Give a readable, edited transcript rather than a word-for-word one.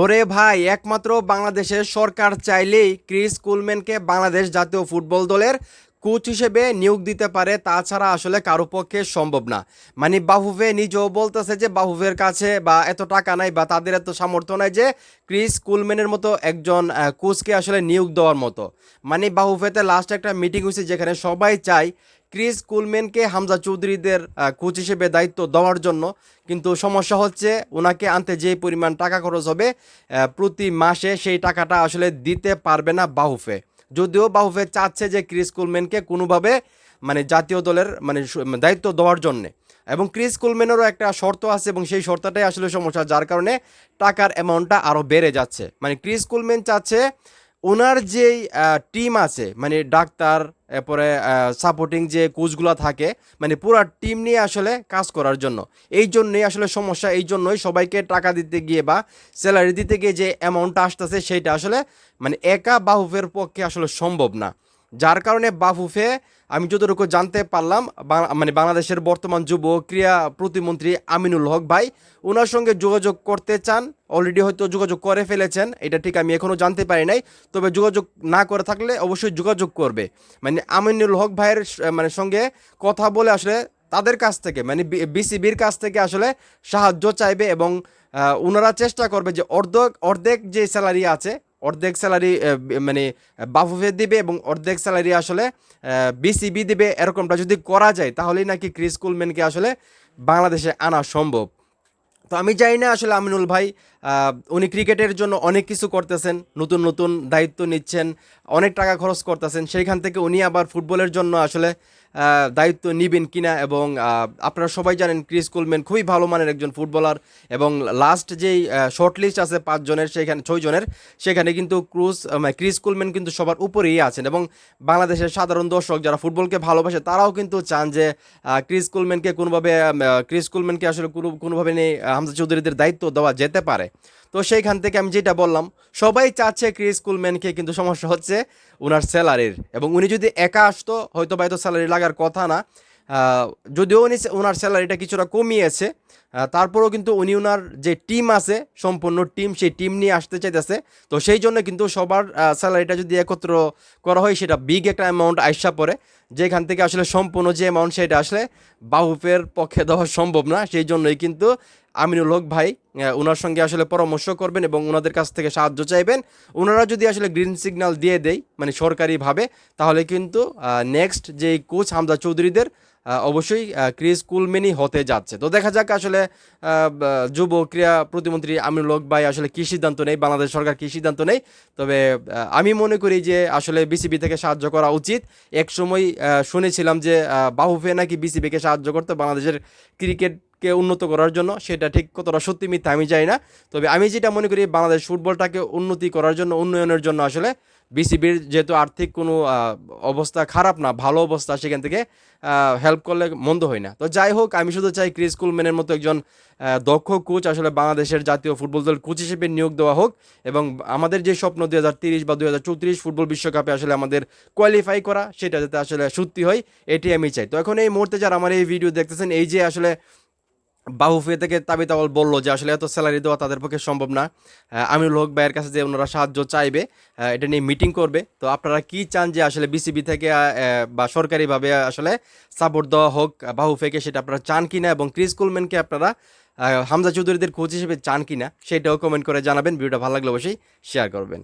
ওরে ভাই, একমাত্র বাংলাদেশের সরকার চাইলেই ক্রিস কুলম্যানকে বাংলাদেশ জাতীয় ফুটবল দলের কোচ হিসেবে নিয়োগ দিতে পারে, তাছাড়া আসলে কারো পক্ষে সম্ভব না। মানে বাফুফে নিজেও বলতেছে যে বাফুফের কাছে বা এত টাকা নাই বা তাদের এত সামর্থ্য নাই যে ক্রিস কুলম্যানের মতো একজন কোচকে আসলে নিয়োগ দেওয়ার মতো। মানে বাফুফেতে লাস্ট একটা মিটিং হয়েছে যেখানে সবাই চায় ক্রিস কুলম্যানকে হামজা চৌধুরীদের কোচ হিসেবে দায়িত্ব দেওয়ার জন্য। কিন্তু সমস্যা হচ্ছে ওনাকে আনতে যে পরিমাণ টাকা খরচ হবে প্রতি মাসে সেই টাকাটা আসলে দিতে পারবে না বাহুফে। যদিও বাহুফে চাচ্ছে যে ক্রিস কুলম্যানকে কোনোভাবে মানে জাতীয় দলের মানে দায়িত্ব দেওয়ার জন্যে, এবং ক্রিস কুলম্যানেরও একটা শর্ত আছে এবং সেই শর্তটাই আসলে সমস্যা, যার কারণে টাকার অ্যামাউন্টটা আরও বেড়ে যাচ্ছে। মানে ক্রিস কুলম্যান চাচ্ছে ওনার যেই টিম আছে, মানে ডাক্তার, এরপরে সাপোর্টিং যে কোচগুলো থাকে, মানে পুরো টিম নিয়ে আসলে কাজ করার জন্য। এই জন্যই আসলে সমস্যা, এই জন্যই সবাইকে টাকা দিতে গিয়ে বা স্যালারি দিতে গিয়ে যে অ্যামাউন্টটা আসতেছে সেইটা আসলে মানে একা বাহুফের পক্ষে আসলে সম্ভব না। যার কারণে বাফুফে, আমি যতটুকু জানতে পারলাম, মানে বাংলাদেশের বর্তমান যুব ক্রীড়া প্রতিমন্ত্রী আমিনুল হক ভাই ওনার সঙ্গে যোগাযোগ করতে চান। অলরেডি হয়তো যোগাযোগ করে ফেলেছেন, এটা ঠিক আমি এখনও জানতে পারি নাই। তবে যোগাযোগ না করে থাকলে অবশ্যই যোগাযোগ করবে। মানে আমিনুল হক ভাইয়ের মানে সঙ্গে কথা বলে আসলে তাদের কাছ থেকে, মানে বিসিবির কাছ থেকে আসলে সাহায্য চাইবে, এবং ওনারা চেষ্টা করবে যে অর্ধেক অর্ধেক যে স্যালারি আছে, অর্ধেক স্যালারি মানে বাফুফে দিবে এবং অর্ধেক স্যালারি আসলে বিসিবি দিবে। এরকমটা যদি করা যায় তাহলেই নাকি ক্রিস কুলম্যানকে আসলে বাংলাদেশে আনা সম্ভব। তো আমি জানি না আসলে আমিনুল ভাই উনি ক্রিকেটের জন্য অনেক কিছু করতেছেন, নতুন নতুন দায়িত্ব নিচ্ছেন, অনেক টাকা খরচ করতেছেন, সেইখান থেকে উনি আবার ফুটবলের জন্য আসলে দায়িত্ব নিবেন কিনা। এবং আপনারা সবাই জানেন ক্রিস কুলম্যান খুবই ভালো মানের একজন ফুটবলার, এবং লাস্ট যেই শর্ট লিস্ট আছে 5 জনের, সেখানে 6 জনের, সেখানে কিন্তু ক্রিস কুলম্যান কিন্তু সবার উপরেই আছেন। এবং বাংলাদেশের সাধারণ দর্শক যারা ফুটবলকে ভালোবাসে তারাও কিন্তু চান যে ক্রিস কুলম্যানকে আসলে কোনোভাবে নিয়ে হামজা চৌধুরীদের দায়িত্ব দেওয়া যেতে পারে। তো সেইখান থেকে আমি যেটা বললাম, সবাই চাচ্ছে ক্রিস কুলম্যানকে, কিন্তু সমস্যা হচ্ছে ওনার স্যালারির। এবং উনি যদি একা আসতো হয়তো বা এত স্যালারি লাগার কথা না। যদিও উনি ওনার স্যালারিটা কিছুটা কমিয়েছে, তারপরেও কিন্তু উনি ওনার যে টিম আছে, সম্পূর্ণ টিম, সেই টিম নিয়ে আসতে চাইতেছে। তো সেই জন্য কিন্তু সবার স্যালারিটা যদি একত্র করা হয় সেটা বিগ একটা অ্যামাউন্ট আইসা পড়ে, যেখান থেকে আসলে সম্পূর্ণ যে অ্যামাউন্ট সেটা আসলে বাহুফের পক্ষে দেওয়া সম্ভব না। সেই জন্যই কিন্তু আমিনুল হক ভাই ওনার সঙ্গে আসলে পরামর্শ করবেন এবং ওনাদের কাছ থেকে সাহায্য চাইবেন। ওনারা যদি আসলে গ্রিন সিগন্যাল দিয়ে দেয় মানে সরকারিভাবে, তাহলে কিন্তু নেক্সট যে কোচ হামজা চৌধুরীদের অবশ্যই ক্রিস কুলম্যানই হতে যাচ্ছে। তো দেখা যাক আসলে যুব ক্রীড়া প্রতিমন্ত্রী আমিনুল হক ভাই আসলে কী সিদ্ধান্ত নেই, বাংলাদেশ সরকার কী সিদ্ধান্ত নেই। তবে আমি মনে করি যে আসলে বিসিবি থেকে সাহায্য করা উচিত। একসময় শুনেছিলাম যে বাহুফে নাকি বিসিবিকে সাহায্য করতে বাংলাদেশের ক্রিকেটকে উন্নত করার জন্য, সেটা ঠিক কতটা সত্যি মিথ্যা আমি জানি না। তবে আমি যেটা মনে করি বাংলাদেশ ফুটবলটাকে উন্নতি করার জন্য, উন্নয়নের জন্য আসলে বিসিবির যেহেতু আর্থিক কোনো অবস্থা খারাপ না, ভালো অবস্থা, সেখান থেকে হেল্প করলে মন্দ হয় না। তো যাই হোক, আমি শুধু চাই ক্রিস কুলম্যানের মতো একজন দক্ষ কোচ আসলে বাংলাদেশের জাতীয় ফুটবল দল কোচ হিসেবে নিয়োগ দেওয়া হোক, এবং আমাদের যে স্বপ্ন 2030 বা 2034 ফুটবল বিশ্বকাপে আসলে আমাদের কোয়ালিফাই করা, সেটা যাতে আসলে সত্যি হয়, এটি আমি চাই। তো এখন এই মুহূর্তে যারা আমার এই ভিডিও দেখতেছেন, এই যে আসলে বাহুফে থেকে তাবি তাওয়াল বললো যে আসলে এত স্যালারি দেওয়া তাদের পক্ষে সম্ভব না, আমিনুল হক ভাইয়ের কাছে যে ওনারা সাহায্য চাইবে, এটা নিয়ে মিটিং করবে। তো আপনারা কি চান যে আসলে বিসিবি থেকে বা সরকারিভাবে আসলে সাপোর্ট দেওয়া হোক বাহুফেকে, সেটা আপনারা চান কিনা, এবং ক্রিস কুলম্যানকে আপনারা হামজা চৌধুরীদের কোচ হিসেবে চান কিনা, সেটাও কমেন্ট করে জানাবেন। ভিডিওটা ভালো লাগলে অবশ্যই শেয়ার করবেন।